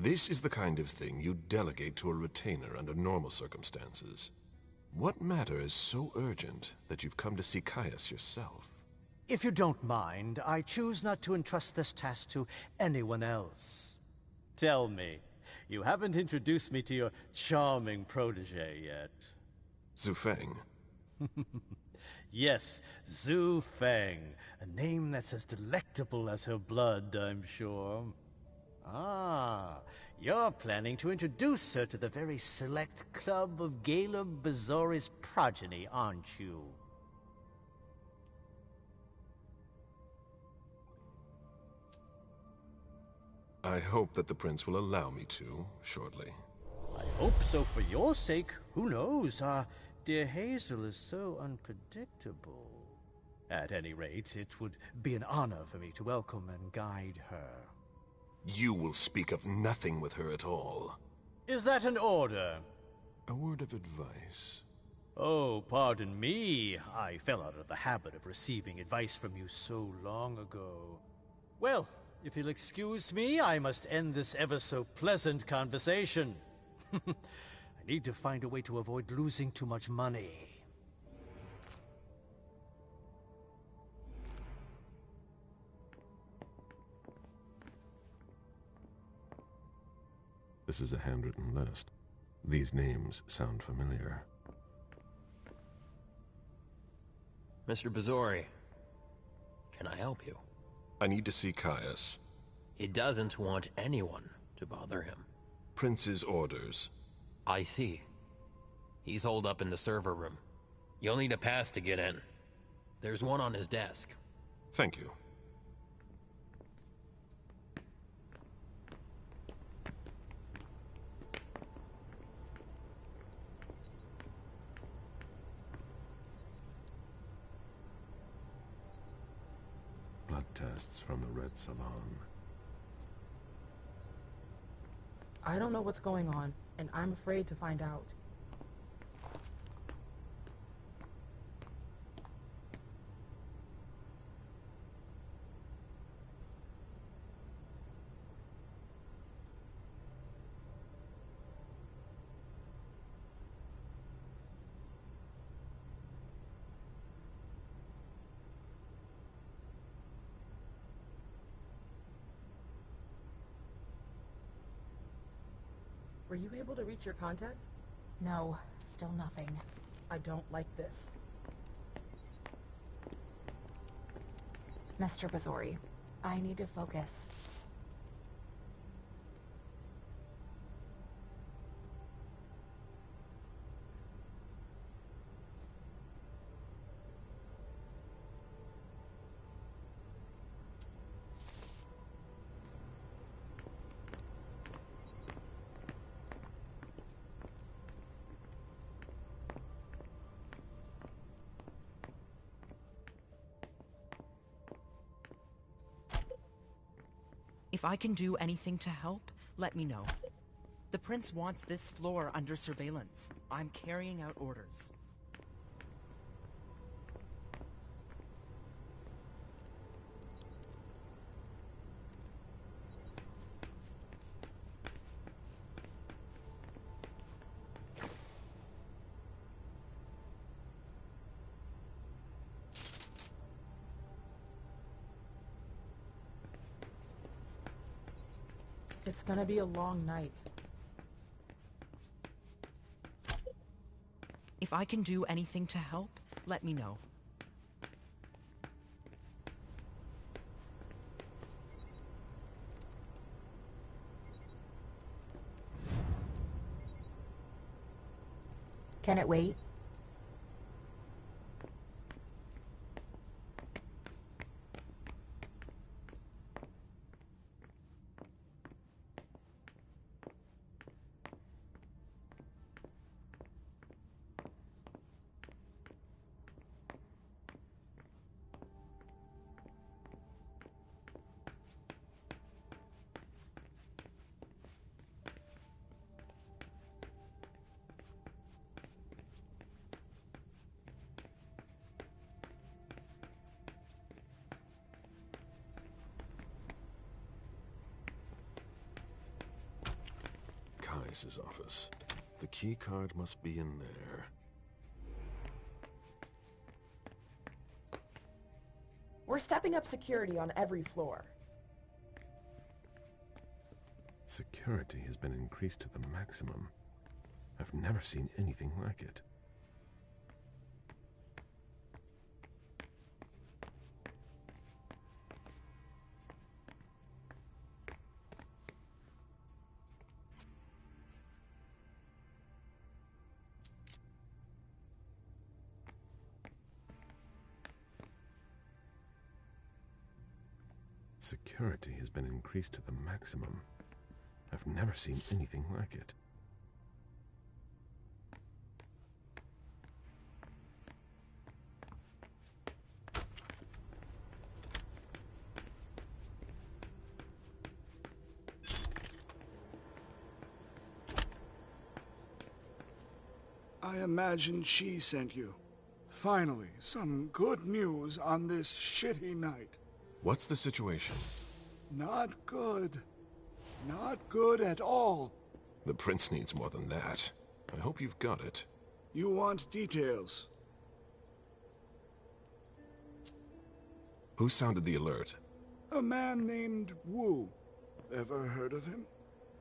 This is the kind of thing you delegate to a retainer under normal circumstances. What matter is so urgent that you've come to see Caius yourself? If you don't mind, I choose not to entrust this task to anyone else. Tell me, you haven't introduced me to your charming protege yet. Zhu Feng. Yes, Zhu Feng, a name that's as delectable as her blood, I'm sure. Ah, you're planning to introduce her to the very select club of Caleb Bazori's progeny, aren't you? I hope that the prince will allow me to, shortly. I hope so for your sake. Who knows? Dear Hazel is so unpredictable. At any rate, it would be an honor for me to welcome and guide her. You will speak of nothing with her at all. Is that an order? A word of advice. Oh, pardon me. I fell out of the habit of receiving advice from you so long ago. Well, if you'll excuse me, I must end this ever-so-pleasant conversation. I need to find a way to avoid losing too much money. This is a handwritten list. These names sound familiar. Mr. Bazori, can I help you? I need to see Caius. He doesn't want anyone to bother him. Prince's orders. I see. He's holed up in the server room. You'll need a pass to get in. There's one on his desk. Thank you. Blood tests from the Red Salon. I don't know what's going on, and I'm afraid to find out. Were you able to reach your contact? No, still nothing. I don't like this. Mr. Bazori, I need to focus. If I can do anything to help, let me know. The prince wants this floor under surveillance. I'm carrying out orders. It's gonna be a long night. If I can do anything to help, let me know. Can it wait? Price's office. The key card must be in there. We're stepping up security on every floor. Security has been increased to the maximum. I've never seen anything like it. Security has been increased to the maximum. I've never seen anything like it. I imagine she sent you. Finally, some good news on this shitty night. What's the situation? Not good. Not good at all. The prince needs more than that. I hope you've got it. You want details. Who sounded the alert? A man named Wu. Ever heard of him?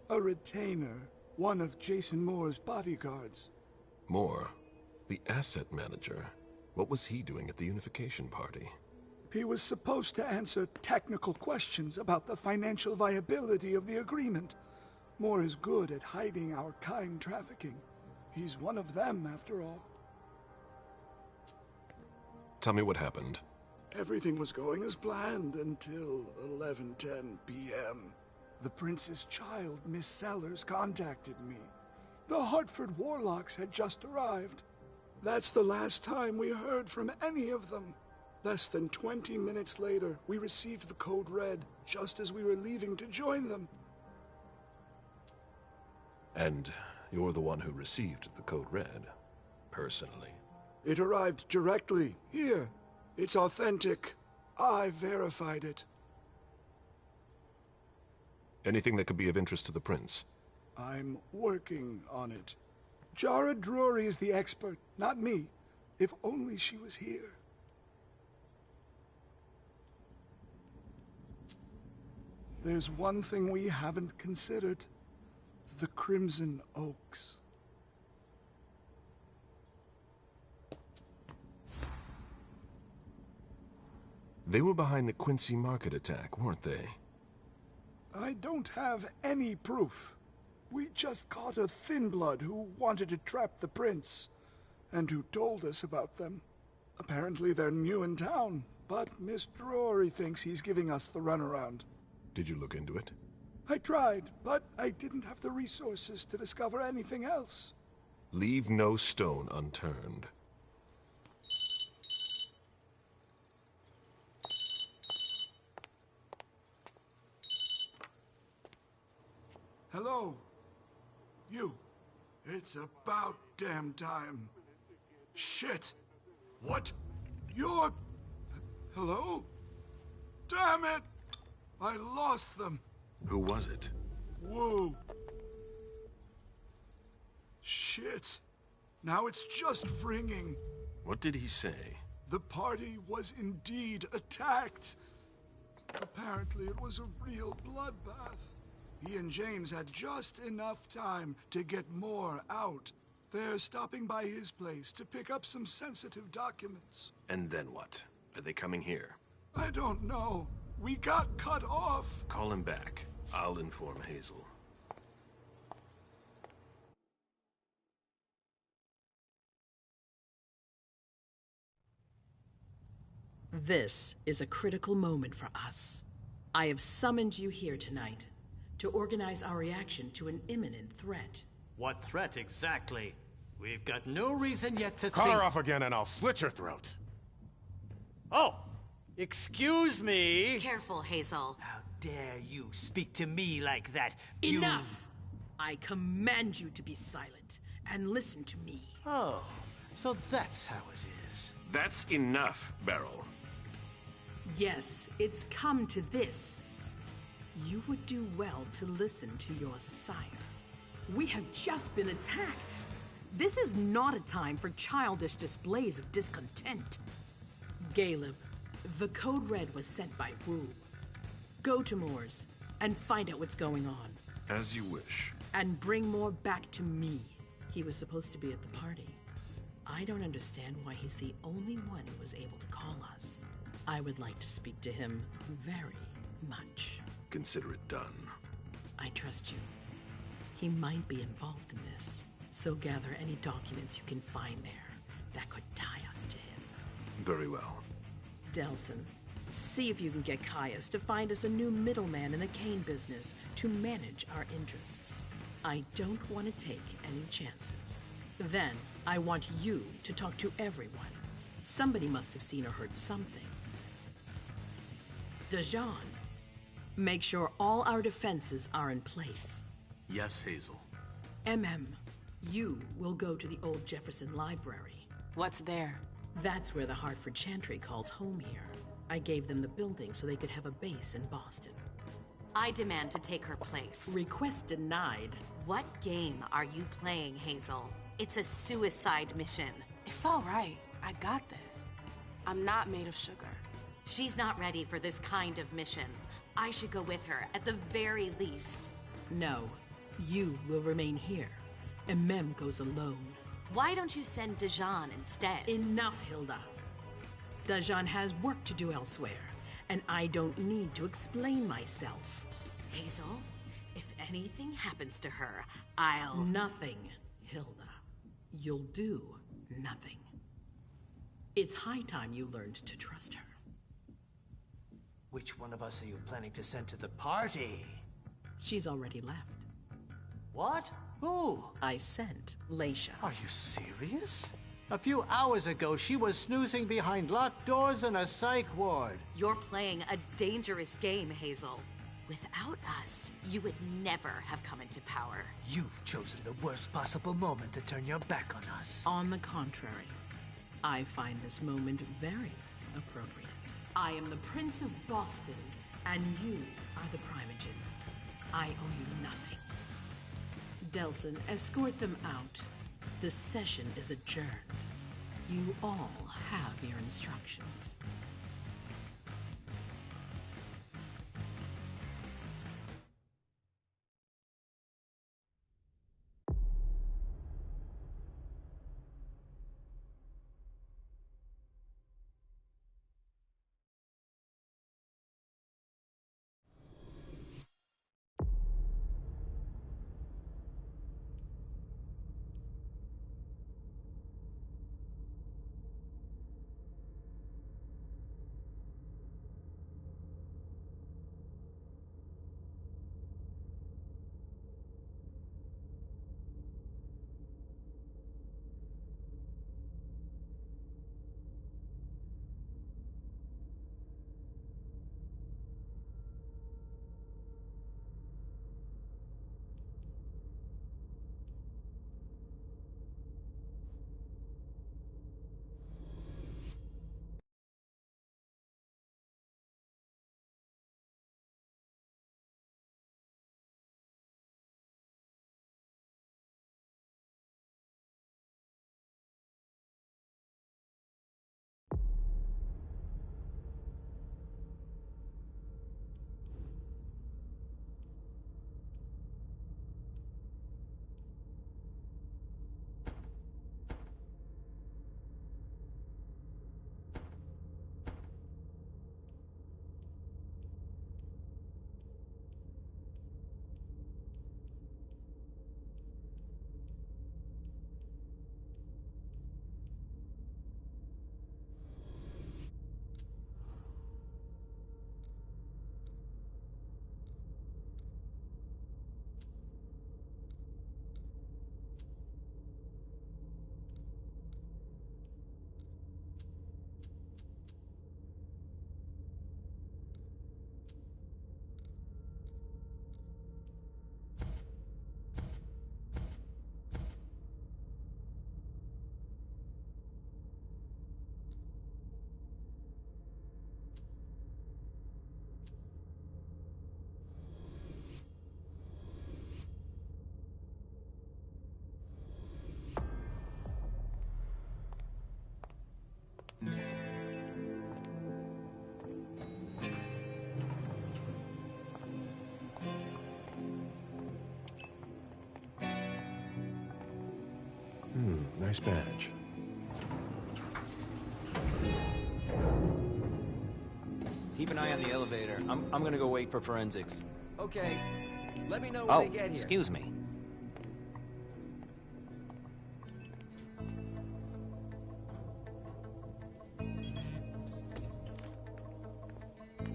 A retainer, one of Jason Moore's bodyguards. Moore, the asset manager. What was he doing at the unification party? He was supposed to answer technical questions about the financial viability of the agreement. Moore is good at hiding our kind trafficking. He's one of them, after all. Tell me what happened. Everything was going as planned until 11:10 p.m. The prince's child, Miss Sellers, contacted me. The Hartford Warlocks had just arrived. That's the last time we heard from any of them. Less than 20 minutes later, we received the code red, just as we were leaving to join them. And you're the one who received the code red, personally? It arrived directly, here. It's authentic. I verified it. Anything that could be of interest to the prince? I'm working on it. Jara Drury is the expert, not me. If only she was here. There's one thing we haven't considered. The Crimson Oaks. They were behind the Quincy Market attack, weren't they? I don't have any proof. We just caught a thin blood who wanted to trap the prince, and who told us about them. Apparently they're new in town, but Miss Drury thinks he's giving us the runaround. Did you look into it? I tried, but I didn't have the resources to discover anything else. Leave no stone unturned. Hello? You. It's about damn time. Shit! What? You're... Hello? Damn it! I lost them. Who was it? Whoa. Shit. Now it's just ringing. What did he say? The party was indeed attacked. Apparently it was a real bloodbath. He and James had just enough time to get more out. They're stopping by his place to pick up some sensitive documents. And then what? Are they coming here? I don't know. We got cut off. Call him back. I'll inform Hazel. This is a critical moment for us. I have summoned you here tonight to organize our reaction to an imminent threat. What threat exactly? We've got no reason yet to Call think... her off again and I'll slit your throat. Oh! Excuse me! Careful, Hazel. How dare you speak to me like that? Enough! I command you to be silent and listen to me. Oh, so that's how it is. That's enough, Beryl. Yes, it's come to this. You would do well to listen to your sire. We have just been attacked. This is not a time for childish displays of discontent. Caleb, the code red was sent by Wu. Go to Moore's and find out what's going on. As you wish. And bring Moore back to me. He was supposed to be at the party. I don't understand why he's the only one who was able to call us. I would like to speak to him very much. Consider it done. I trust you. He might be involved in this, so gather any documents you can find there that could tie us to him. Very well. Delson, see if you can get Caius to find us a new middleman in the cane business to manage our interests. I don't want to take any chances. Then, I want you to talk to everyone. Somebody must have seen or heard something. Dejan, make sure all our defenses are in place. Yes, Hazel. You will go to the old Jefferson Library. What's there? That's where the Hartford Chantry calls home here. I gave them the building so they could have a base in Boston. I demand to take her place. Request denied. What game are you playing, Hazel? It's a suicide mission. It's all right. I got this. I'm not made of sugar. She's not ready for this kind of mission. I should go with her, at the very least. No. You will remain here. Goes alone. Why don't you send Dejan instead? Enough, Hilda. Dejan has work to do elsewhere, and I don't need to explain myself. Hazel, if anything happens to her, I'll... Nothing, Hilda. You'll do nothing. It's high time you learned to trust her. Which one of us are you planning to send to the party? She's already left. What? Who? I sent Leisha. Are you serious? A few hours ago, she was snoozing behind locked doors in a psych ward. You're playing a dangerous game, Hazel. Without us, you would never have come into power. You've chosen the worst possible moment to turn your back on us. On the contrary, I find this moment very appropriate. I am the Prince of Boston, and you are the Primogen. I owe you nothing. Delson, escort them out. The session is adjourned. You all have your instructions. Nice badge. Keep an eye on the elevator. I'm gonna go wait for forensics. Okay. Let me know when they get here. Excuse me.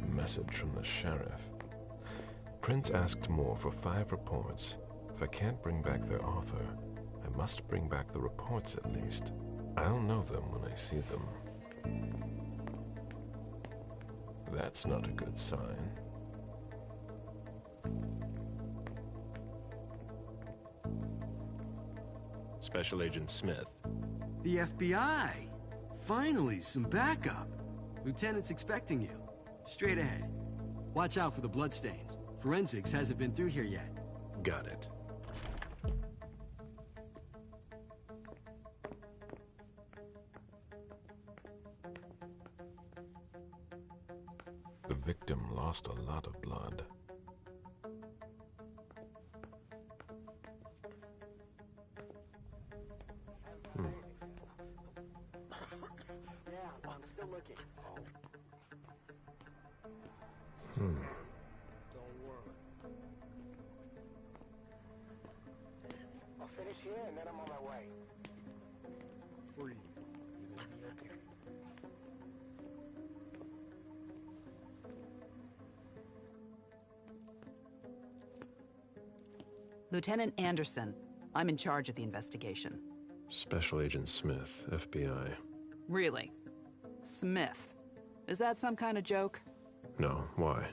Message from the sheriff. Prince asked more for 5 reports. If I can't bring back their author, I must bring back the reports at least. I'll know them when I see them. That's not a good sign. Special Agent Smith. The FBI! Finally, some backup. Lieutenant's expecting you. Straight ahead. Watch out for the bloodstains. Forensics hasn't been through here yet. Got it. The victim lost a lot of blood. Yeah, I'm still looking. Hmm. Don't worry. I'll finish here and then I'm on my way. Free. You're gonna be okay. Lieutenant Anderson, I'm in charge of the investigation. Special Agent Smith, FBI. Really? Smith? Is that some kind of joke? No, why?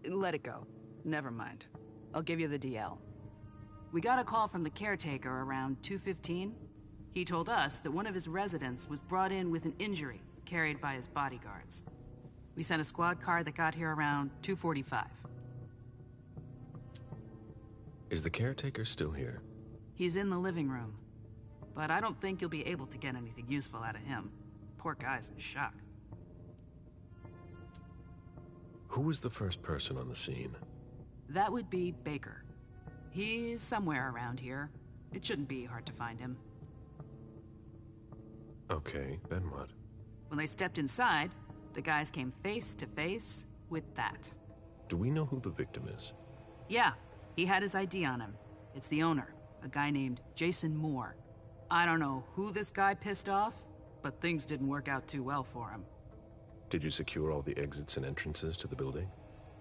Let it go. Never mind. I'll give you the DL. We got a call from the caretaker around 2:15. He told us that one of his residents was brought in with an injury carried by his bodyguards. We sent a squad car that got here around 2:45. Is the caretaker still here? He's in the living room, but I don't think you'll be able to get anything useful out of him. Poor guy's in shock. Who was the first person on the scene? That would be Baker. He's somewhere around here. It shouldn't be hard to find him. Okay, then what? When they stepped inside, the guys came face to face with that. Do we know who the victim is? Yeah, he had his ID on him. It's the owner, a guy named Jason Moore. I don't know who this guy pissed off, but things didn't work out too well for him. Did you secure all the exits and entrances to the building?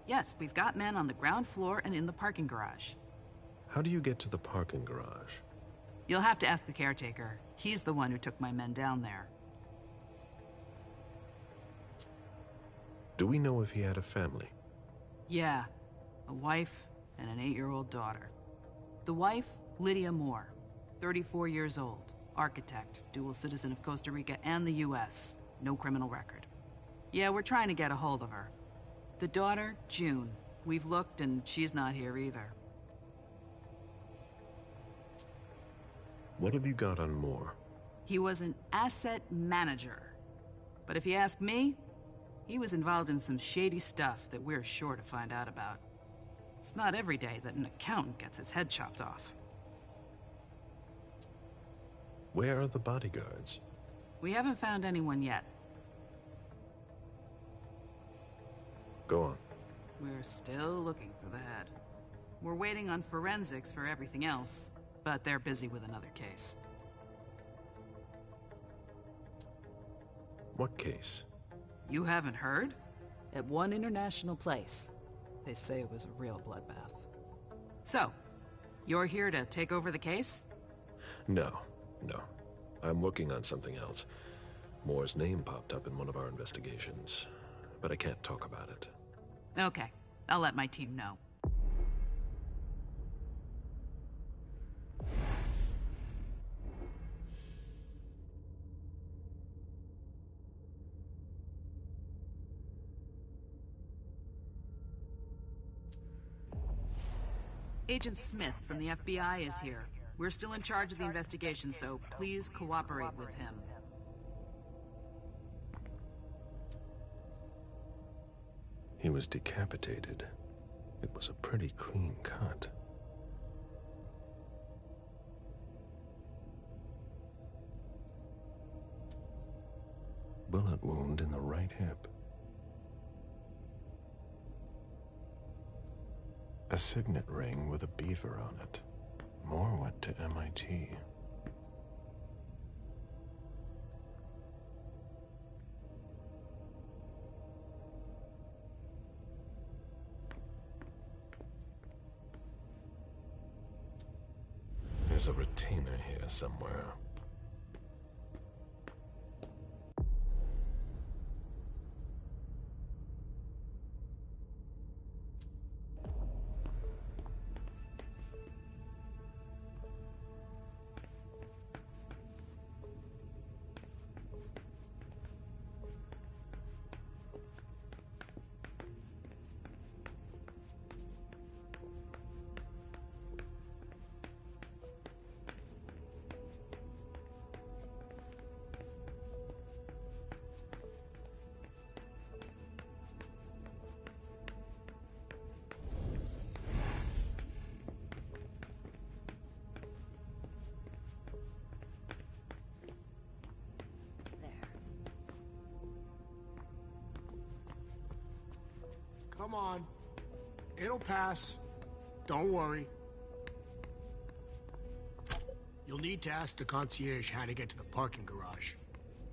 Yes, we've got men on the ground floor and in the parking garage. How do you get to the parking garage? You'll have to ask the caretaker. He's the one who took my men down there. Do we know if he had a family? Yeah, a wife and an 8-year-old daughter. The wife, Lydia Moore, 34 years old, architect, dual citizen of Costa Rica and the US, no criminal record. Yeah, we're trying to get a hold of her. The daughter, June. We've looked and she's not here either. What have you got on Moore? He was an asset manager. But if you ask me, he was involved in some shady stuff that we're sure to find out about. It's not every day that an accountant gets his head chopped off. Where are the bodyguards? We haven't found anyone yet. Go on. We're still looking for the head. We're waiting on forensics for everything else, but they're busy with another case. What case? You haven't heard? At one international place. They say it was a real bloodbath. So, you're here to take over the case? No. I'm working on something else. Moore's name popped up in one of our investigations, but I can't talk about it. Okay, I'll let my team know. Agent Smith from the FBI is here. We're still in charge of the investigation, so please cooperate with him. He was decapitated. It was a pretty clean cut. right hip. A signet ring with a beaver on it. Moore went to MIT. There's a retainer here somewhere. Come on. It'll pass. Don't worry. You'll need to ask the concierge how to get to the parking garage.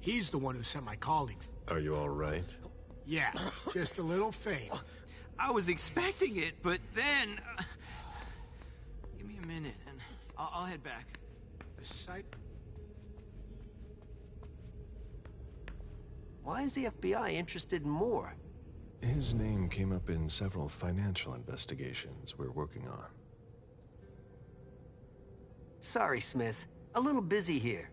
He's the one who sent my colleagues. Are you all right? Yeah, just a little faint. I was expecting it, but then... Give me a minute, and I'll head back. The site... Why is the FBI interested in Moore? His name came up in several financial investigations we're working on. Sorry, Smith. A little busy here.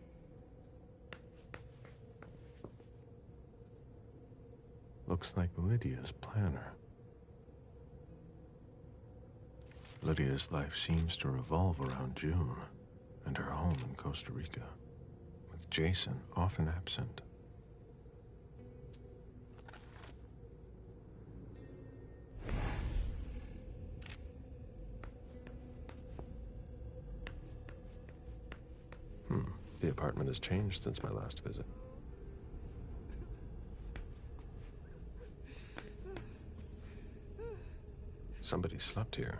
Looks like Lydia's planner. Lydia's life seems to revolve around June and her home in Costa Rica, with Jason often absent. The apartment has changed since my last visit. Somebody slept here.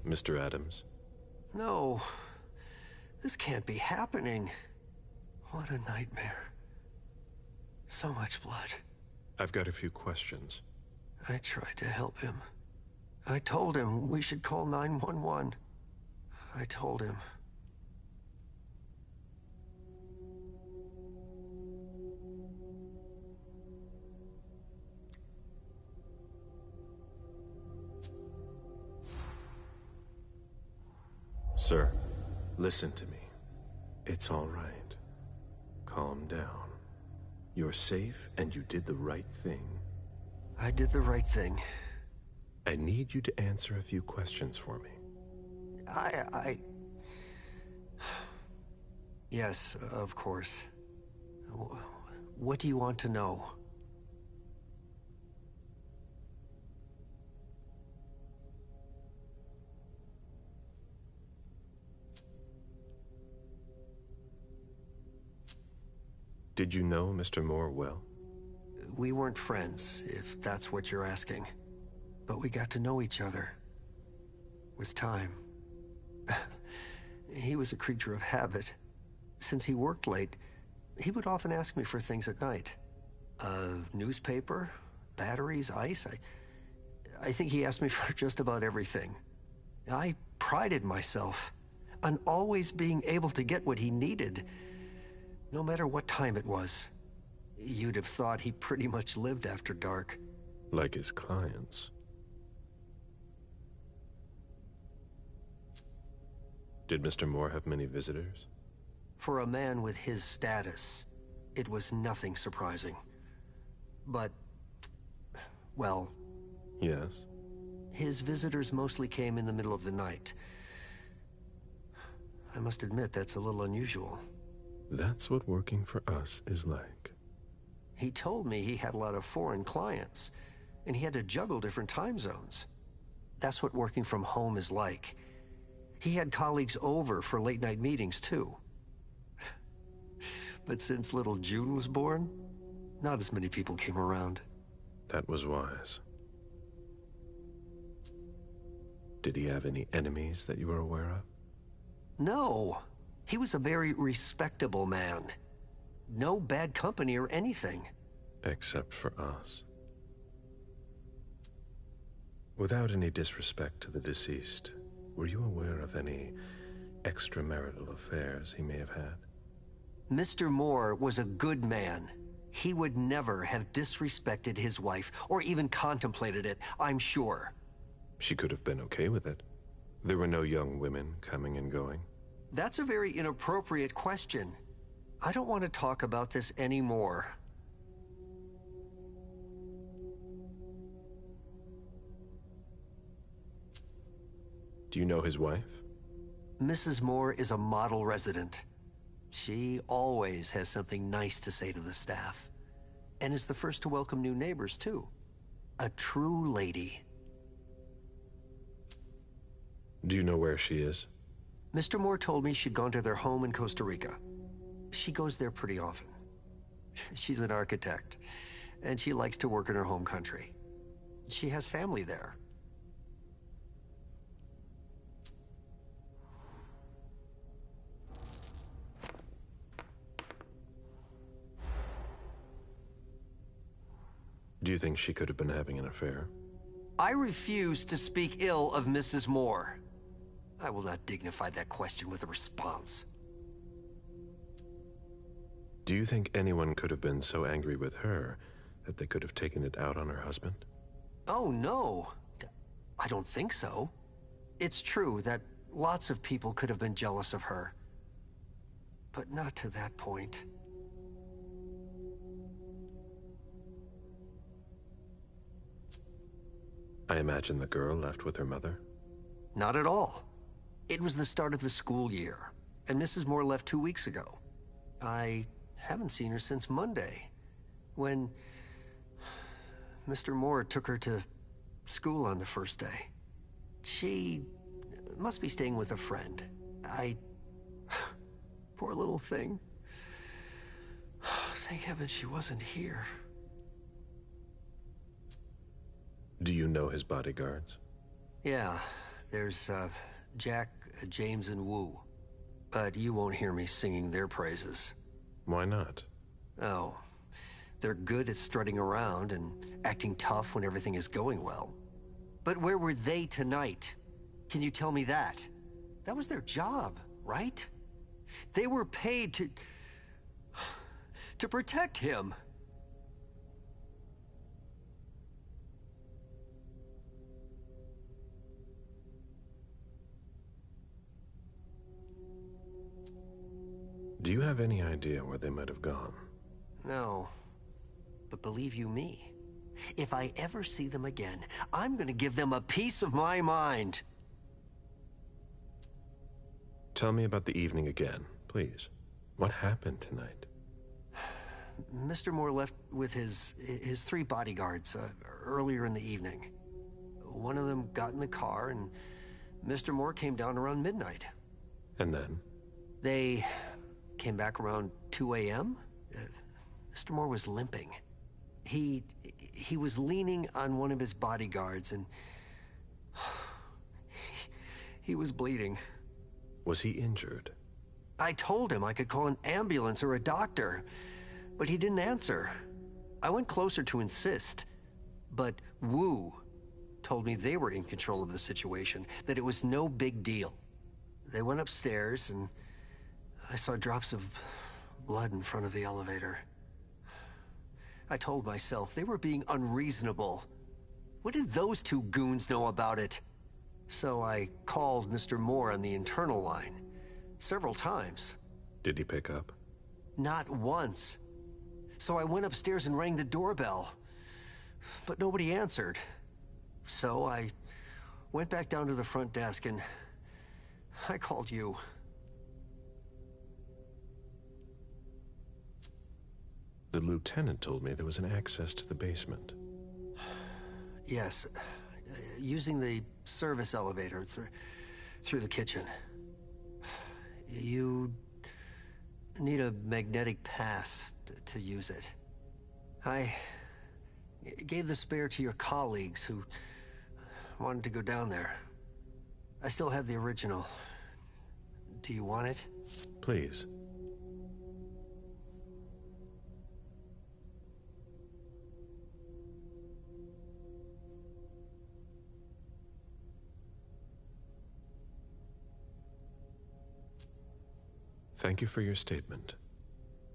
Mr. Adams? No. This can't be happening. What a nightmare. So much blood. I've got a few questions. I tried to help him. I told him we should call 911. I told him. Sir, listen to me. It's all right. Calm down. You're safe, and you did the right thing. I did the right thing. I need you to answer a few questions for me. Yes, of course. What do you want to know? Did you know Mr. Moore well? We weren't friends, if that's what you're asking. But we got to know each other. With time. He was a creature of habit. Since he worked late, he would often ask me for things at night. A newspaper, batteries, ice. I think he asked me for just about everything. I prided myself on always being able to get what he needed, no matter what time it was. You'd have thought he pretty much lived after dark. Like his clients. Did Mr. Moore have many visitors? For a man with his status, it was nothing surprising. But, well... Yes? His visitors mostly came in the middle of the night. I must admit, that's a little unusual. That's what working for us is like. He told me he had a lot of foreign clients, and he had to juggle different time zones. That's what working from home is like. He had colleagues over for late-night meetings, too. But since little June was born, not as many people came around. That was wise. Did he have any enemies that you were aware of? No. He was a very respectable man. No bad company or anything. Except for us. Without any disrespect to the deceased, were you aware of any extramarital affairs he may have had? Mr. Moore was a good man. He would never have disrespected his wife, or even contemplated it, I'm sure. She could have been okay with it. There were no young women coming and going. That's a very inappropriate question. I don't want to talk about this anymore. Do you know his wife? Mrs. Moore is a model resident. She always has something nice to say to the staff. And is the first to welcome new neighbors, too. A true lady. Do you know where she is? Mr. Moore told me she'd gone to their home in Costa Rica. She goes there pretty often. She's an architect, and she likes to work in her home country. She has family there. Do you think she could have been having an affair? I refuse to speak ill of Mrs. Moore. I will not dignify that question with a response. Do you think anyone could have been so angry with her that they could have taken it out on her husband? Oh, no. I don't think so. It's true that lots of people could have been jealous of her. But not to that point. I imagine the girl left with her mother? Not at all. It was the start of the school year, and Mrs. Moore left 2 weeks ago. I haven't seen her since Monday, when Mr. Moore took her to school on the first day. She must be staying with a friend. Poor little thing. Thank heaven she wasn't here. Do you know his bodyguards? Yeah, there's Jack, James, and Wu. But you won't hear me singing their praises. Why not? Oh, they're good at strutting around and acting tough when everything is going well. But where were they tonight? Can you tell me that? That was their job, right? They were paid to protect him. Do you have any idea where they might have gone? No. But believe you me, if I ever see them again, I'm gonna give them a piece of my mind. Tell me about the evening again, please. What happened tonight? Mr. Moore left with his 3 bodyguards earlier in the evening. One of them got in the car, and Mr. Moore came down around midnight. And then? They came back around 2 a.m. Mr. Moore was limping. He was leaning on one of his bodyguards, and he was bleeding. Was he injured? I told him I could call an ambulance or a doctor, but he didn't answer. I went closer to insist, but Wu told me they were in control of the situation, that it was no big deal. They went upstairs, and I saw drops of blood in front of the elevator. I told myself they were being unreasonable. What did those 2 goons know about it? So I called Mr. Moore on the internal line. Several times. Did he pick up? Not once. So I went upstairs and rang the doorbell. But nobody answered. So I went back down to the front desk and I called you. The lieutenant told me there was an access to the basement. Yes. Using the service elevator through the kitchen. You need a magnetic pass to use it. I gave the spare to your colleagues who wanted to go down there. I still have the original. Do you want it? Please. Thank you for your statement.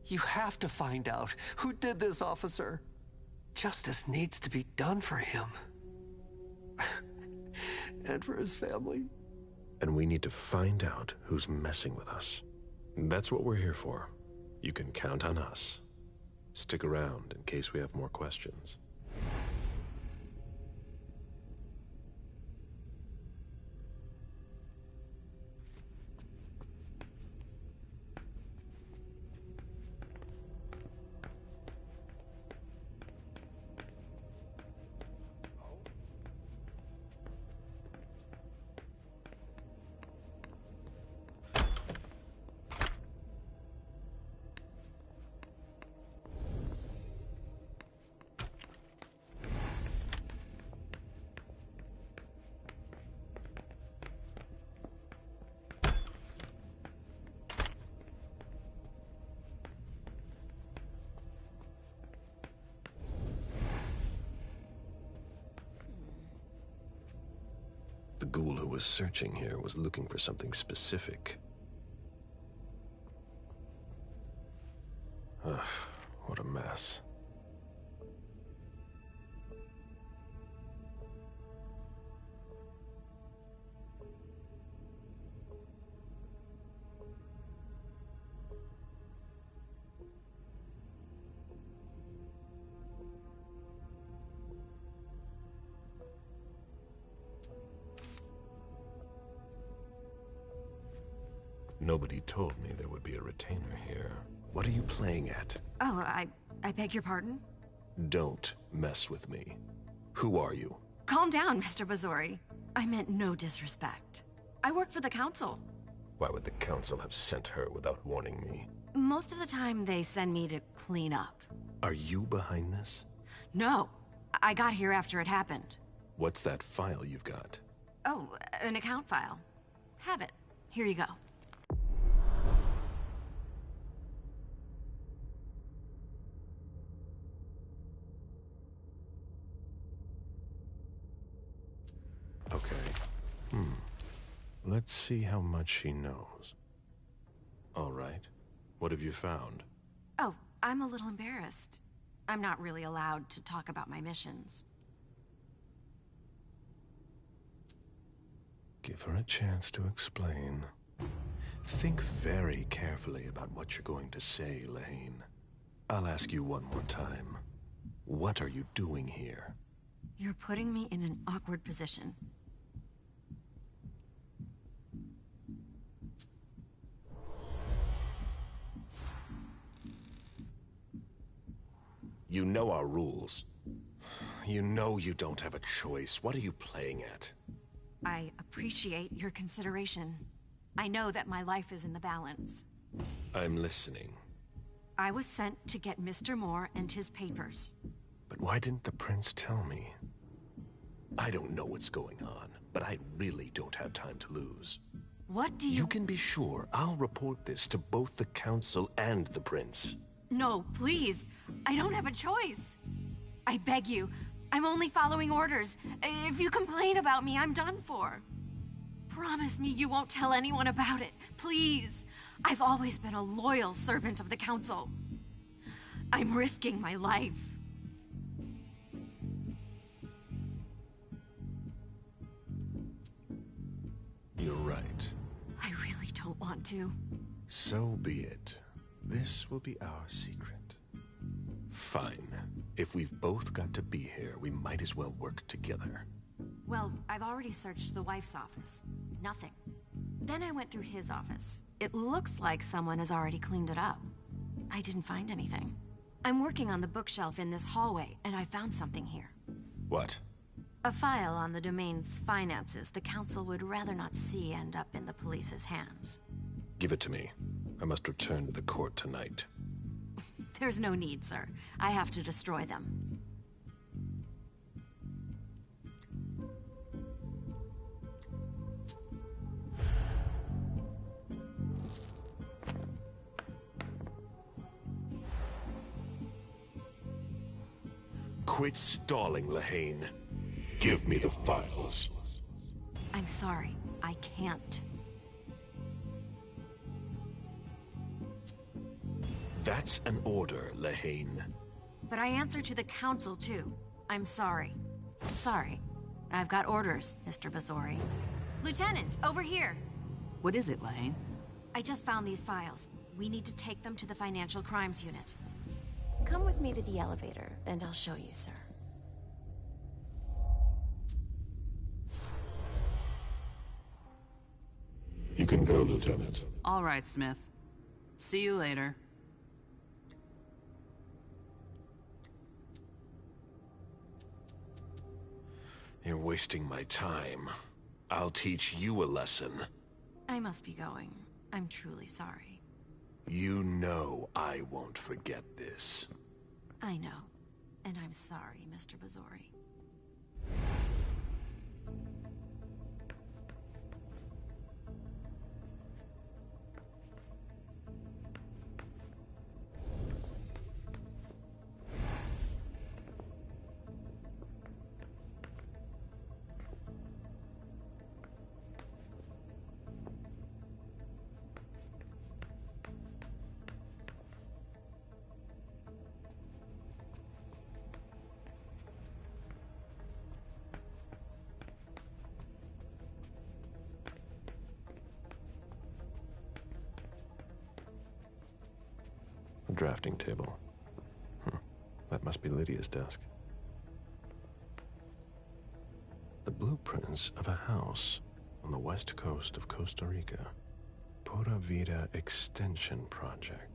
You have to find out who did this, officer. Justice needs to be done for him. And for his family. And we need to find out who's messing with us. That's what we're here for. You can count on us. Stick around in case we have more questions. The ghoul who was searching here was looking for something specific. Ugh, what a mess. Nobody told me there would be a retainer here. What are you playing at? Oh, I beg your pardon? Don't mess with me. Who are you? Calm down, Mr. Bazori. I meant no disrespect. I work for the council. Why would the council have sent her without warning me? Most of the time, they send me to clean up. Are you behind this? No. I got here after it happened. What's that file you've got? Oh, an account file. Have it. Here you go. Okay. Let's see how much she knows. All right. What have you found? Oh, I'm a little embarrassed. I'm not really allowed to talk about my missions. Give her a chance to explain. Think very carefully about what you're going to say, Lane. I'll ask you one more time. What are you doing here? You're putting me in an awkward position. You know our rules. You know you don't have a choice. What are you playing at? I appreciate your consideration. I know that my life is in the balance. I'm listening. I was sent to get Mr. Moore and his papers. But why didn't the prince tell me? I don't know what's going on, but I really don't have time to lose. What do you... You can be sure I'll report this to both the council and the prince. No, please. I don't have a choice. I beg you. I'm only following orders. If you complain about me, I'm done for. Promise me you won't tell anyone about it. Please. I've always been a loyal servant of the council. I'm risking my life. You're right. I really don't want to. So be it. This will be our secret. Fine. If we've both got to be here, we might as well work together. Well, I've already searched the wife's office. Nothing. Then I went through his office. It looks like someone has already cleaned it up. I didn't find anything. I'm working on the bookshelf in this hallway, and I found something here. What? A file on the domain's finances the Council would rather not see end up in the police's hands. Give it to me. I must return to the court tonight. There's no need, sir. I have to destroy them. Quit stalling, Lehane. Give me the files. I'm sorry. I can't. That's an order, Lehane. But I answer to the Council, too. I'm sorry. Sorry. I've got orders, Mr. Bazori. Lieutenant, over here! What is it, Lane? I just found these files. We need to take them to the Financial Crimes Unit. Come with me to the elevator, and I'll show you, sir. You can go, Lieutenant. All right, Smith. See you later. You're wasting my time. I'll teach you a lesson. I must be going. I'm truly sorry. You know I won't forget this. I know. And I'm sorry, Mr. Bazori. A drafting table. That must be Lydia's desk. The blueprints of a house on the west coast of Costa Rica. Pura Vida Extension Project.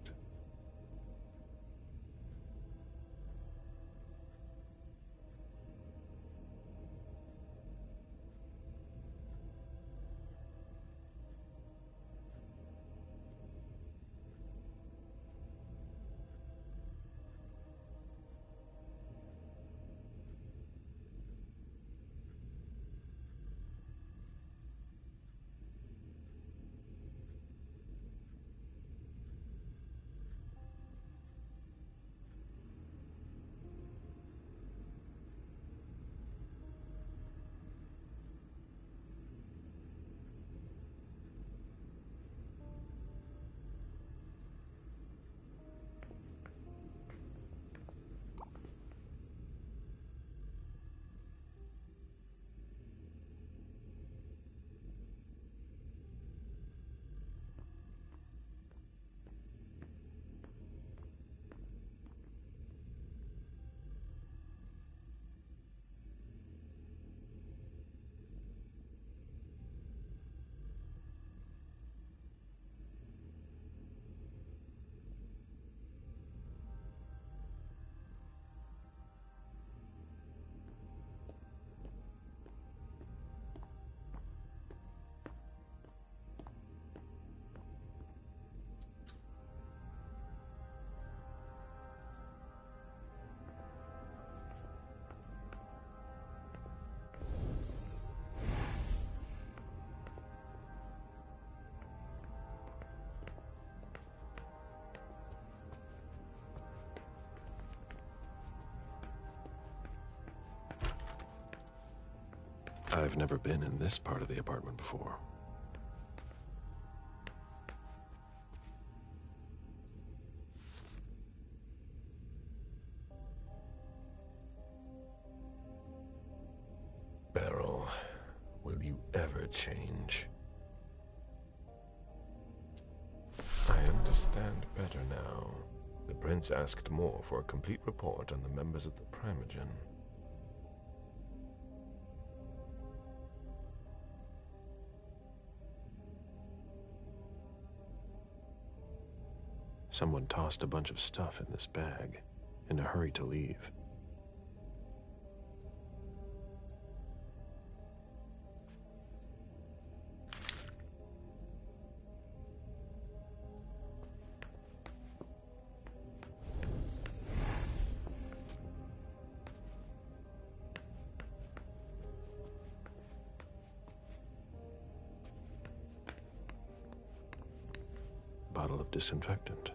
I've never been in this part of the apartment before. Beryl, will you ever change? I understand better now. The prince asked more for a complete report on the members of the Primogen. Someone tossed a bunch of stuff in this bag, in a hurry to leave. bottle of disinfectant,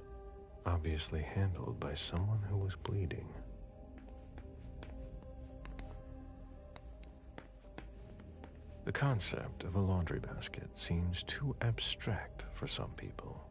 obviously handled by someone who was bleeding. The concept of a laundry basket seems too abstract for some people.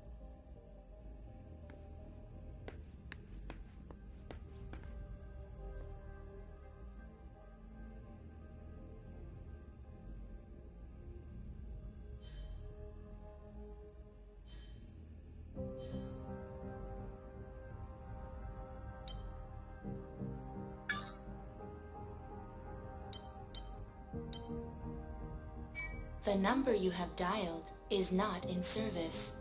The number you have dialed is not in service.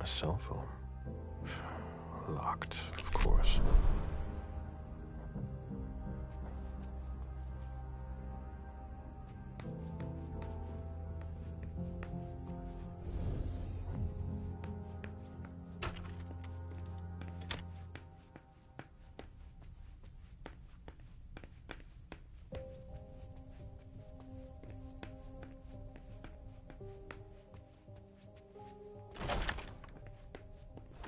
A cell phone. Locked, of course.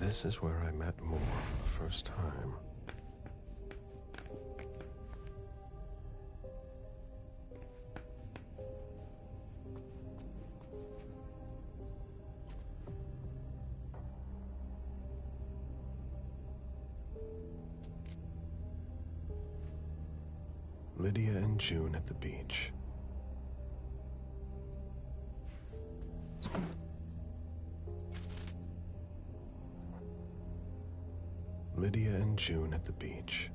This is where I met Moore for the first time. Lydia and June at the beach. Lydia and June at the beach.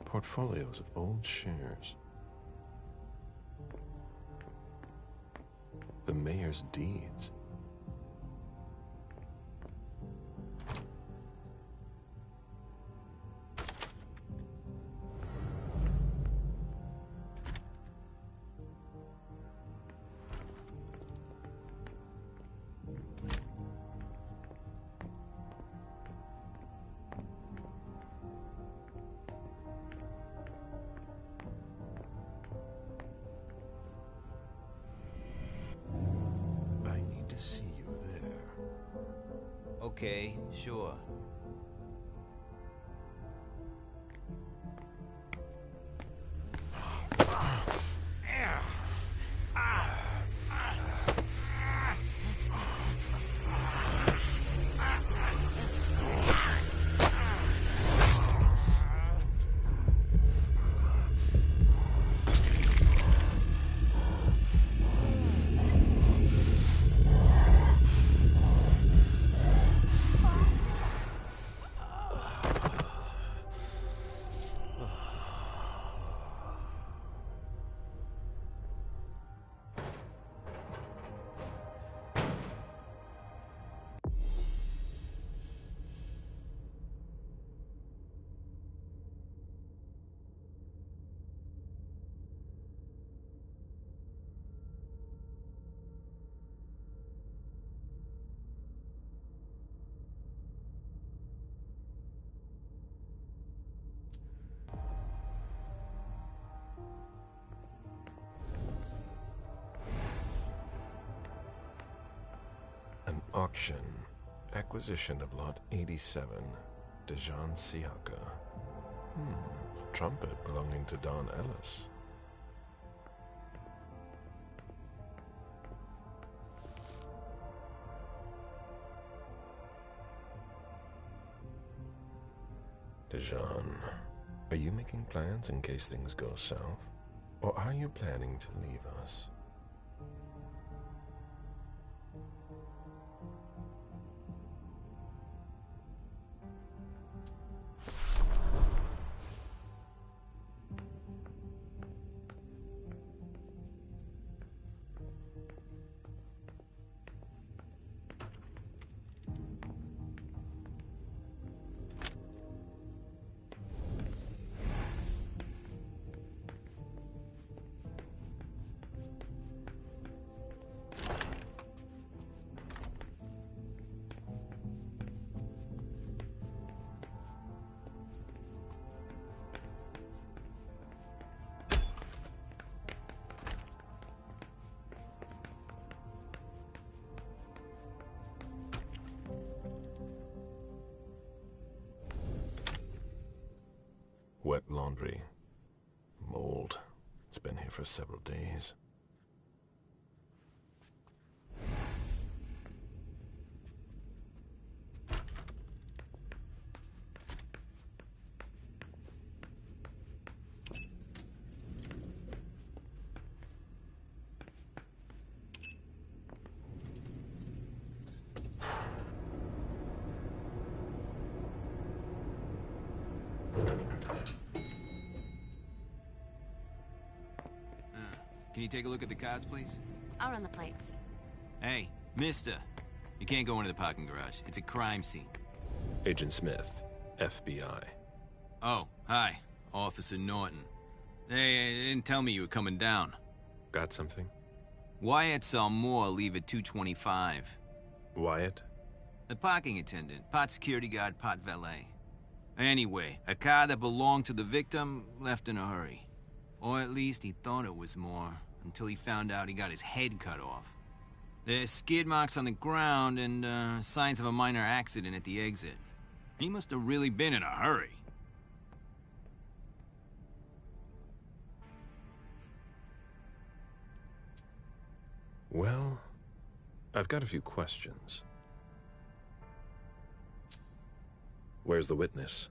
Portfolios of old shares. The mayor's deeds. Okay, sure. Auction. Acquisition of Lot 87. Dejan Siaka. Trumpet belonging to Don Ellis. Dijon, are you making plans in case things go south? Or are you planning to leave us? Wet laundry. Mold. It's been here for several days. Can you take a look at the cards, please? I'll run the plates. Hey, mister. You can't go into the parking garage. It's a crime scene. Agent Smith, FBI. Oh, hi. Officer Norton. They didn't tell me you were coming down. Got something? Wyatt saw Moore leave at 2:25. Wyatt? The parking attendant. Part security guard, part valet. Anyway, a car that belonged to the victim left in a hurry. Or at least he thought it was Moore, until he found out he got his head cut off. There's skid marks on the ground and signs of a minor accident at the exit. He must have really been in a hurry. Well, I've got a few questions. Where's the witness?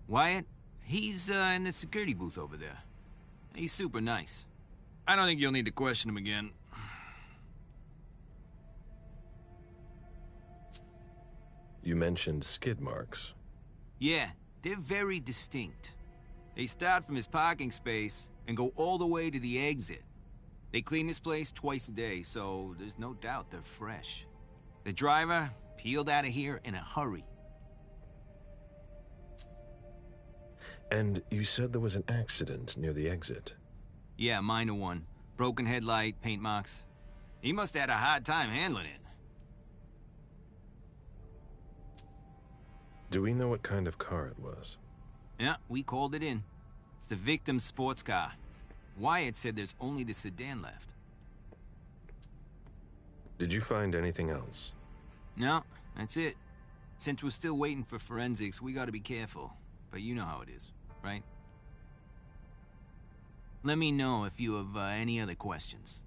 Wyatt? He's in the security booth over there. He's super nice. I don't think you'll need to question him again. You mentioned skid marks. Yeah, they're very distinct. They start from his parking space and go all the way to the exit. They clean this place twice a day, so there's no doubt they're fresh. The driver peeled out of here in a hurry. And you said there was an accident near the exit. Yeah, minor one. Broken headlight, paint marks. He must have had a hard time handling it. Do we know what kind of car it was? Yeah, we called it in. It's the victim's sports car. Wyatt said there's only the sedan left. Did you find anything else? No, that's it. Since we're still waiting for forensics, we gotta be careful. But you know how it is, right? Let me know if you have any other questions.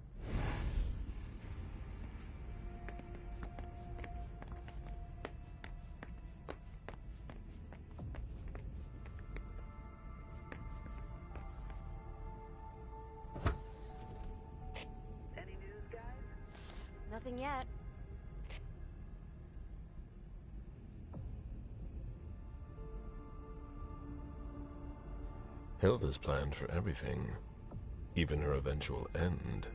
Nothing yet. Hilda's planned for everything, even her eventual end.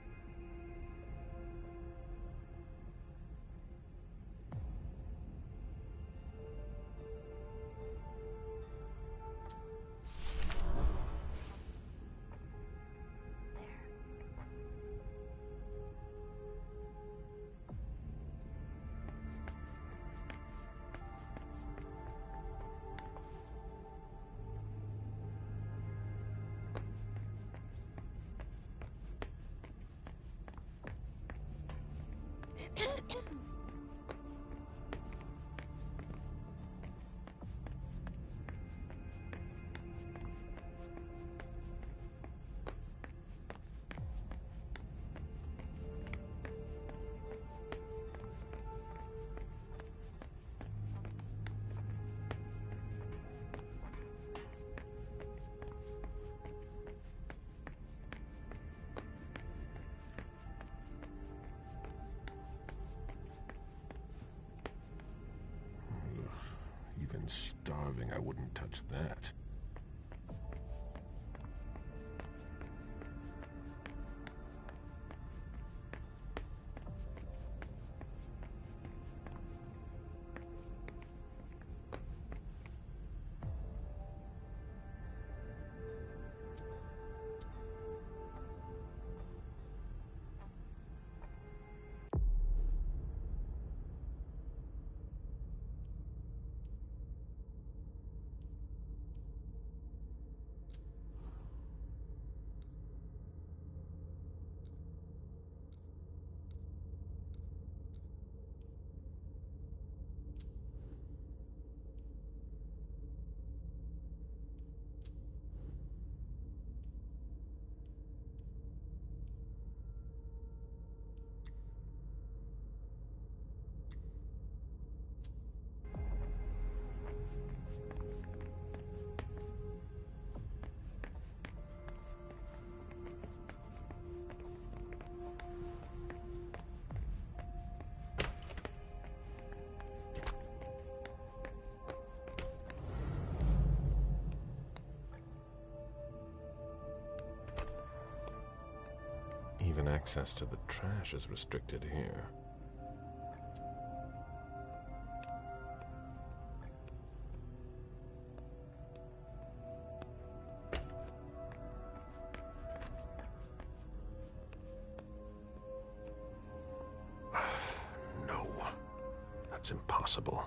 I'm starving. I wouldn't touch that. Even access to the trash is restricted here. No, that's impossible.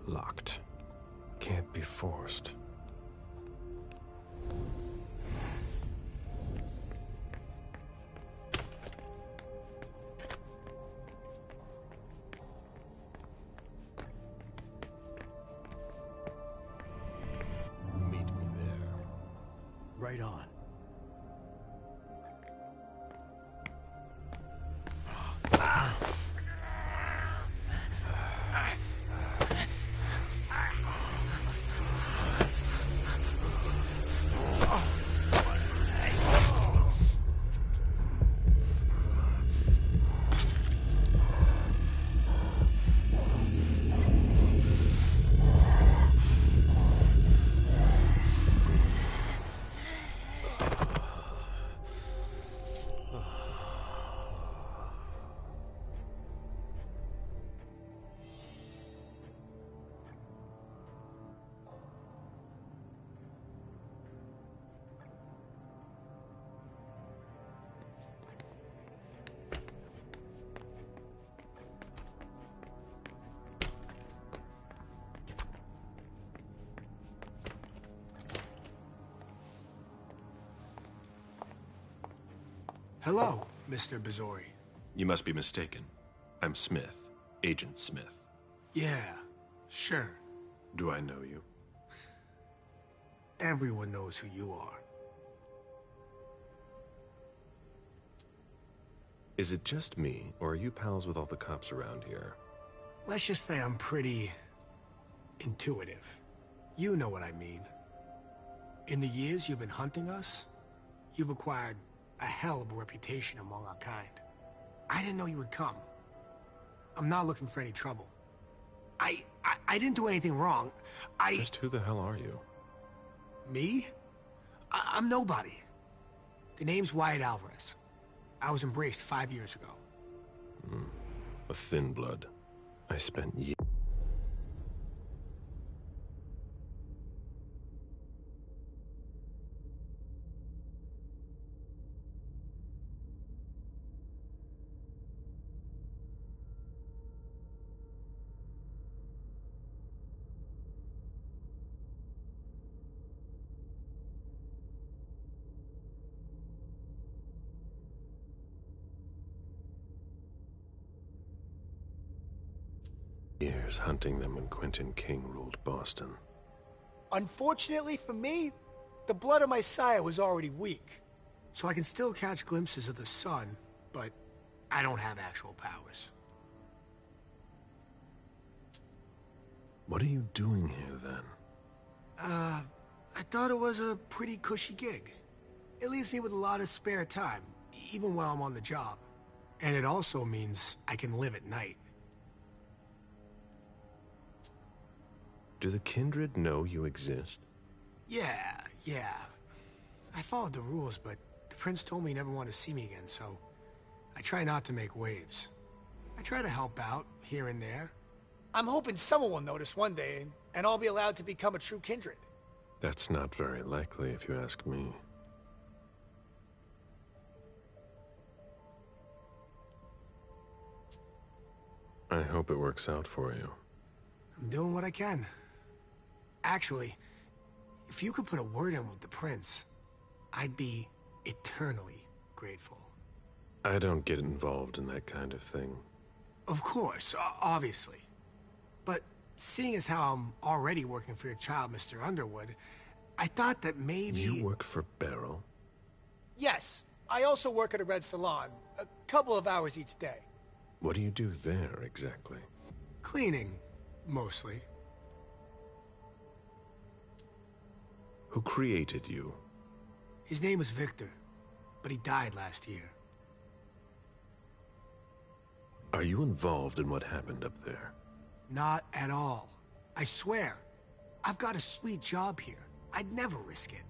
Locked. Can't be forced. Right on. Hello, Mr. Bizori. You must be mistaken. I'm Smith, Agent Smith. Yeah, sure. Do I know you? Everyone knows who you are. Is it just me, or are you pals with all the cops around here? Let's just say I'm pretty intuitive. You know what I mean. In the years you've been hunting us, you've acquired a hell of a reputation among our kind. I didn't know you would come. I'm not looking for any trouble. I didn't do anything wrong. Just who the hell are you? Me? I'm nobody. The name's Wyatt Alvarez. I was embraced 5 years ago. A thin blood. I spent years. Hunting them when Quentin King ruled Boston. Unfortunately for me, the blood of my sire was already weak. So I can still catch glimpses of the sun, but I don't have actual powers. What are you doing here, then? I thought it was a pretty cushy gig. It leaves me with a lot of spare time, even while I'm on the job. And it also means I can live at night. Do the kindred know you exist? Yeah. I followed the rules, but the prince told me he never wanted to see me again, so I try not to make waves. I try to help out, here and there. I'm hoping someone will notice one day, and I'll be allowed to become a true kindred. That's not very likely, if you ask me. I hope it works out for you. I'm doing what I can. Actually, if you could put a word in with the prince, I'd be eternally grateful. I don't get involved in that kind of thing. Of course, obviously. But seeing as how I'm already working for your child, Mr. Underwood, I thought that maybe... You work for Beryl? Yes. I also work at a red salon, a couple of hours each day. What do you do there, exactly? Cleaning, mostly. Who created you? His name was Victor, but he died last year. Are you involved in what happened up there? Not at all. I swear. I've got a sweet job here. I'd never risk it.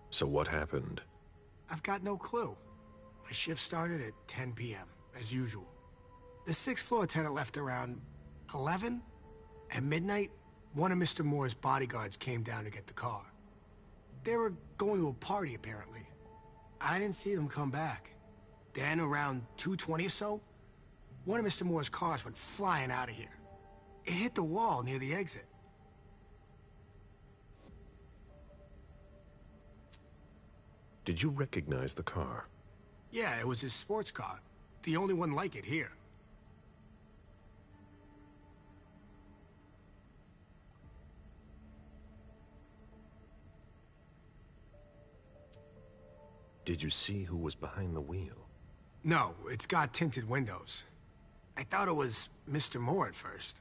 So what happened? I've got no clue. My shift started at 10 p.m., as usual. The sixth floor tenant left around 11. At midnight, one of Mr. Moore's bodyguards came down to get the car. They were going to a party, apparently. I didn't see them come back. Then, around 2:20 or so, one of Mr. Moore's cars went flying out of here. It hit the wall near the exit. Did you recognize the car? Yeah, it was his sports car. The only one like it here. Did you see who was behind the wheel? No, it's got tinted windows. I thought it was Mr. Moore at first.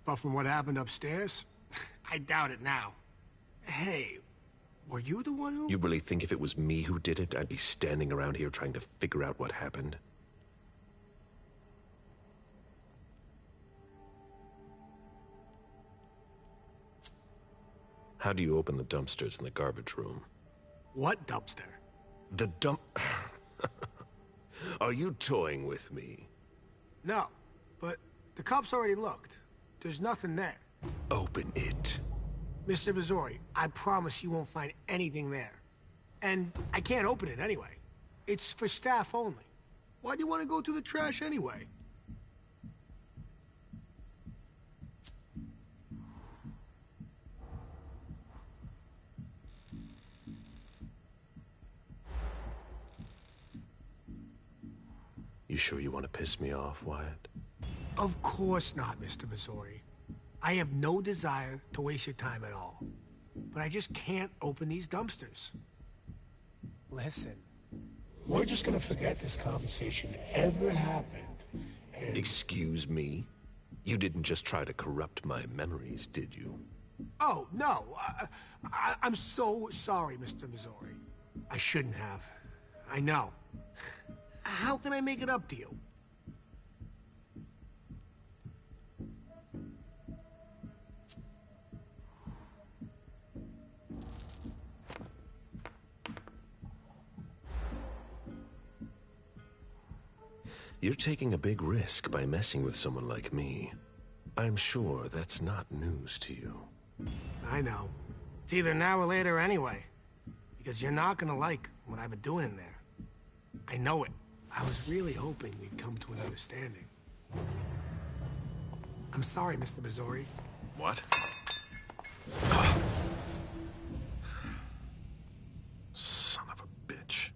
But from what happened upstairs, I doubt it now. Hey, were you the one who... You really think if it was me who did it, I'd be standing around here trying to figure out what happened? How do you open the dumpsters in the garbage room? What dumpster? The dump... Are you toying with me? No, but the cops already looked. There's nothing there. Open it. Mr. Missouri, I promise you won't find anything there. And I can't open it anyway. It's for staff only. Why do you want to go through the trash anyway? You sure you want to piss me off, Wyatt? Of course not, Mr. Missouri. I have no desire to waste your time at all. But I just can't open these dumpsters. Listen, we're just gonna forget this conversation ever happened, and... Excuse me? You didn't just try to corrupt my memories, did you? Oh, no. I'm so sorry, Mr. Missouri. I shouldn't have. I know. How can I make it up to you? You're taking a big risk by messing with someone like me. I'm sure that's not news to you. I know. It's either now or later anyway. Because you're not gonna like what I've been doing in there. I know it. I was really hoping we'd come to an understanding. I'm sorry, Mr. Missouri. What? Son of a bitch.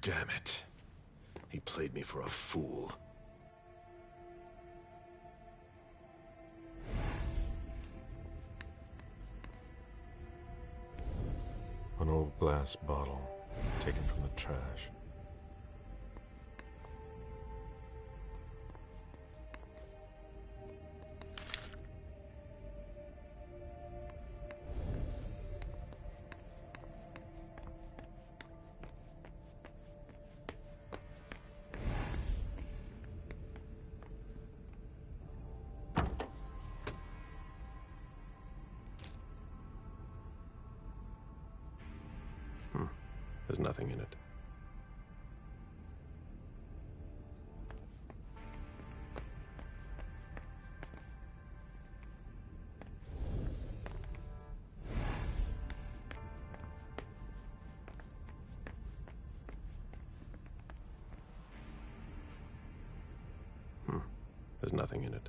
Damn it. He played me for a fool. An old glass bottle taken from the trash. There's nothing in it. There's nothing in it.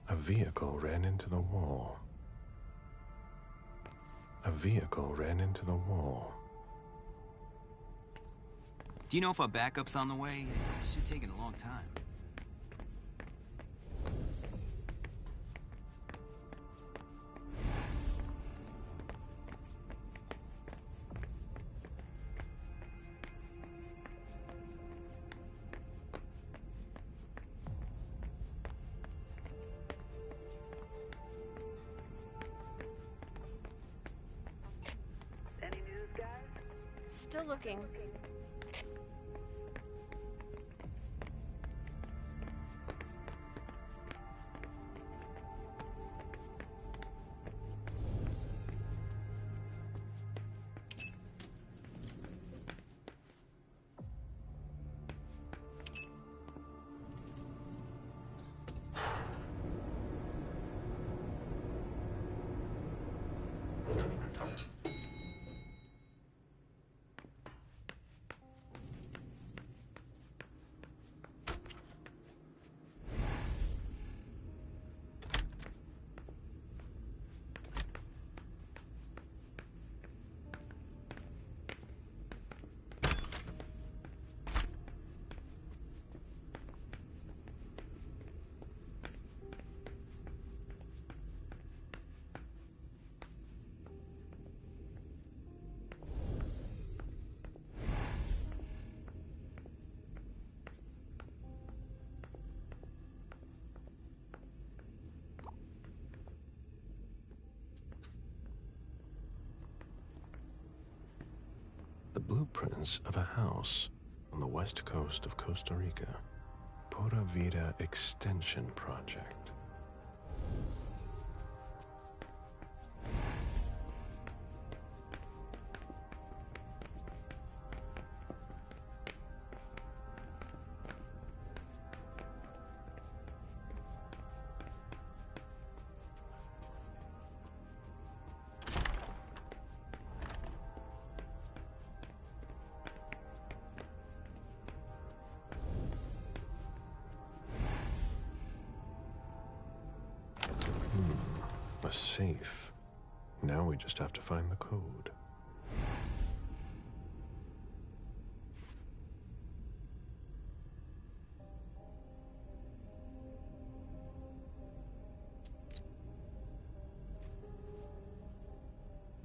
A vehicle ran into the wall. A vehicle ran into the wall. Do you know if our backup's on the way? It should take a long time. Still looking. The blueprints of a house on the west coast of Costa Rica. Pura Vida Extension Project. A safe. Now we just have to find the code.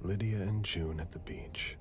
Lydia and June at the beach.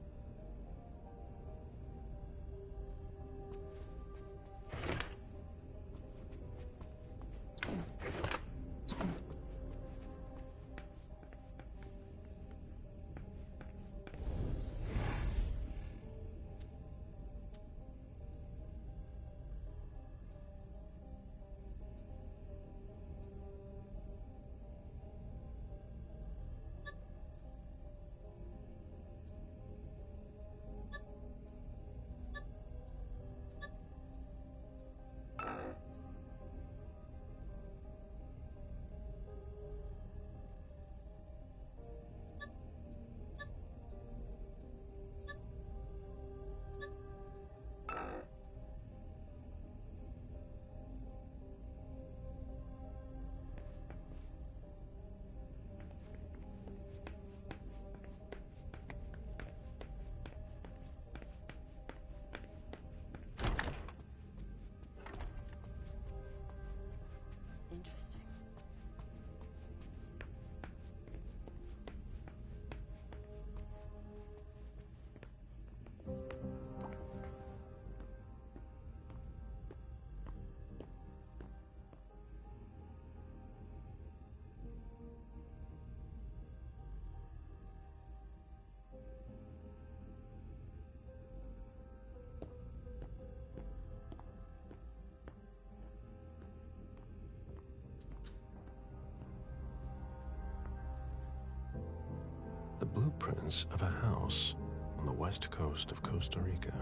blueprints of a house on the west coast of Costa Rica.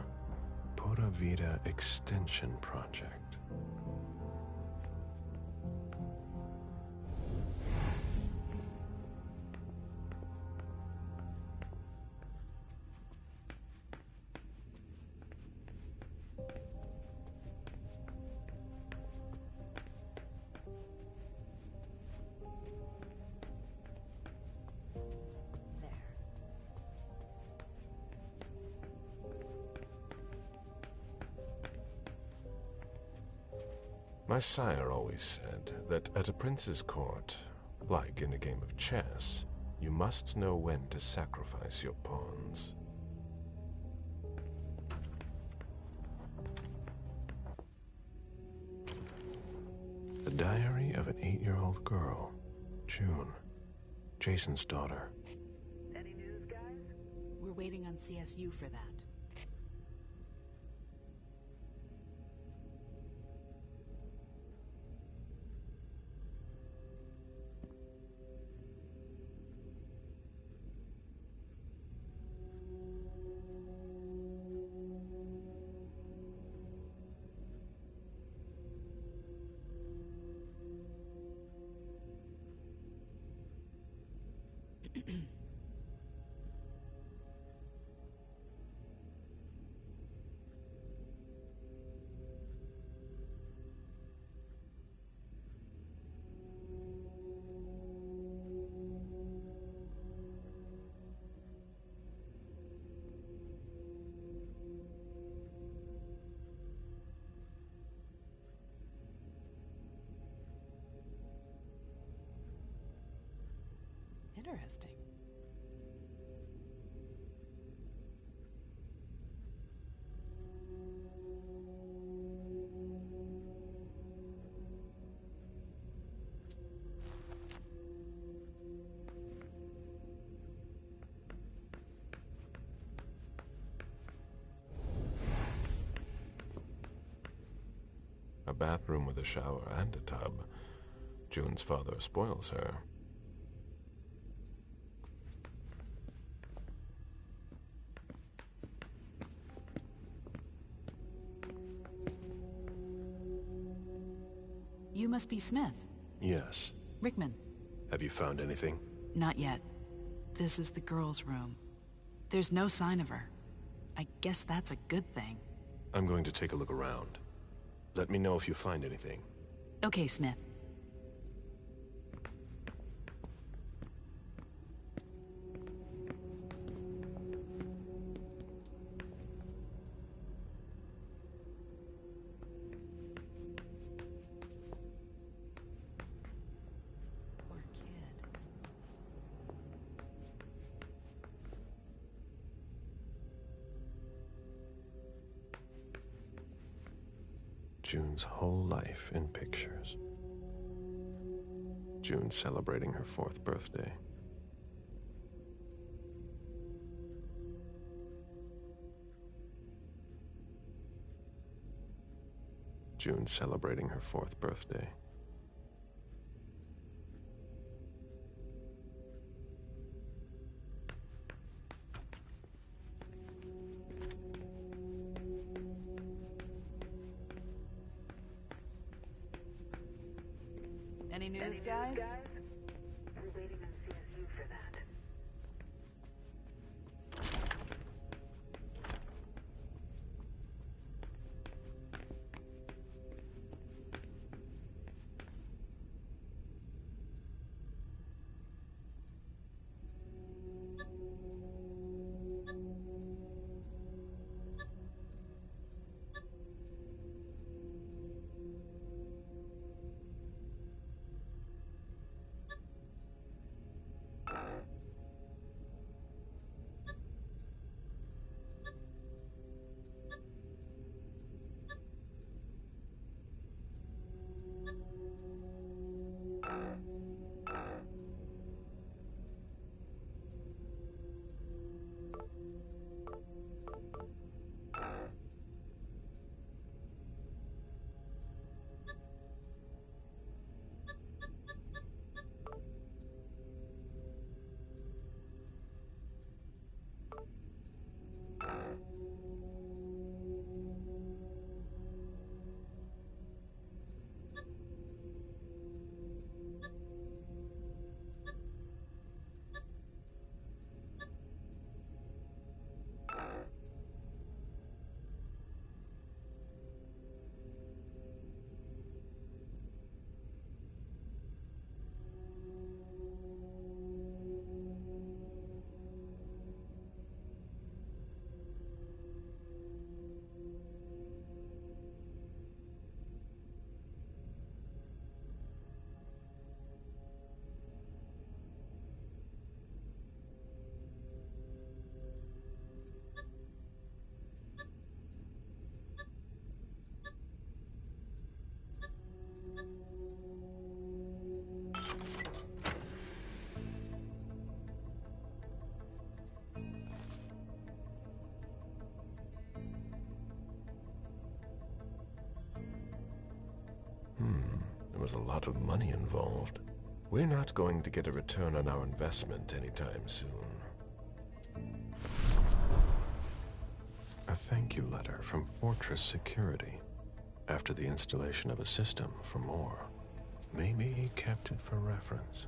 Pura Vida Extension Project. My sire always said that at a prince's court, like in a game of chess, you must know when to sacrifice your pawns. The diary of an 8-year-old girl, June, Jason's daughter. Any news, guys? We're waiting on CSU for that. Interesting. A bathroom with a shower and a tub. June's father spoils her. You must be Smith. Yes. Rickman. Have you found anything? Not yet. This is the girl's room. There's no sign of her. I guess that's a good thing. I'm going to take a look around. Let me know if you find anything. Okay, Smith. June's whole life in pictures. June celebrating her 4th birthday. June celebrating her 4th birthday. Any news, guys? We're waiting on CSU for that. was a lot of money involved. We're not going to get a return on our investment anytime soon. A thank you letter from Fortress Security. After the installation of a system for more. Maybe he kept it for reference.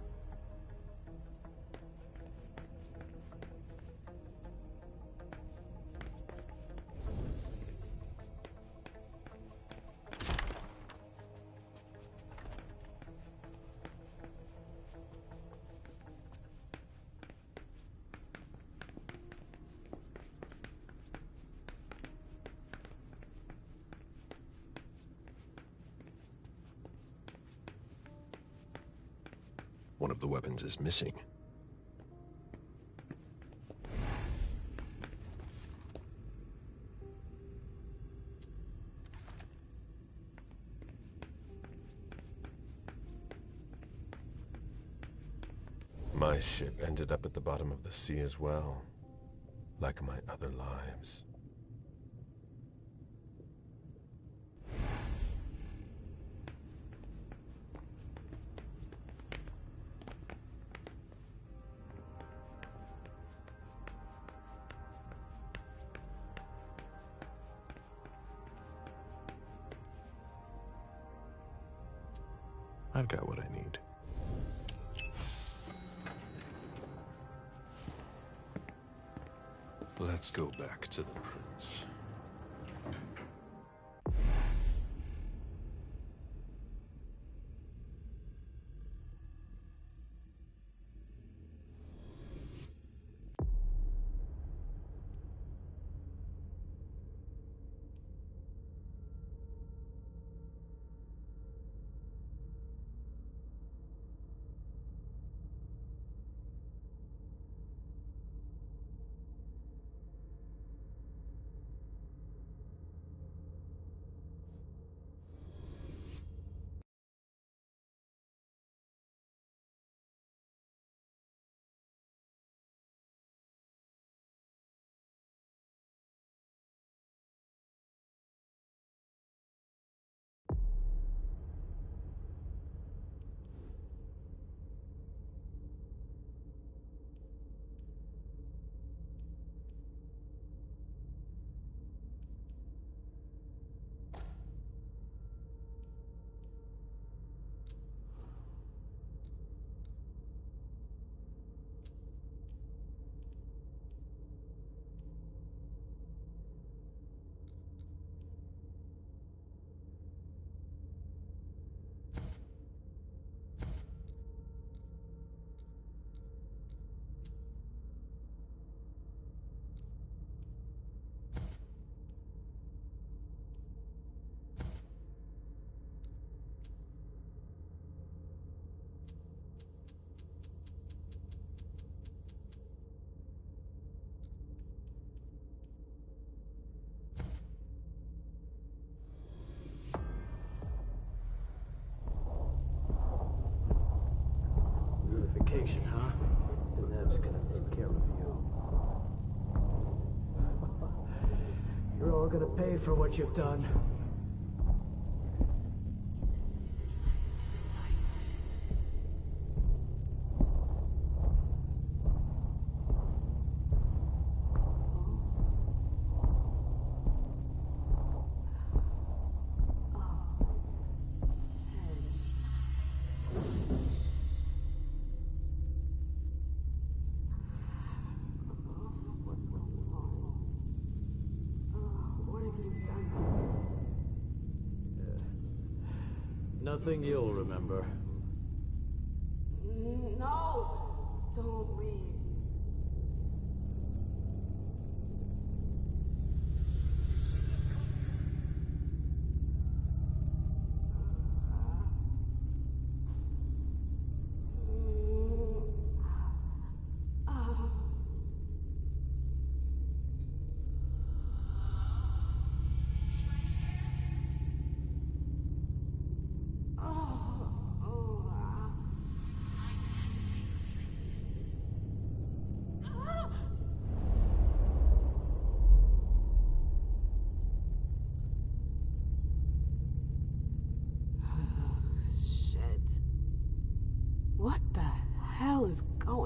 One of the weapons is missing. My ship ended up at the bottom of the sea as well, like my other lives. I've got what I need. Let's go back to the prince. Vacation, huh? And Nev's gonna take care of you. You're all gonna pay for what you've done. Nothing you'll remember. No! Don't leave.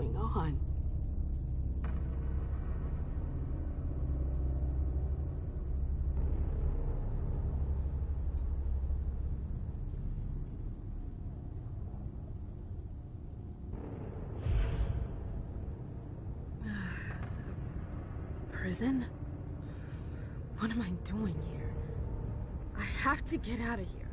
going on? Prison? What am I doing here? I have to get out of here.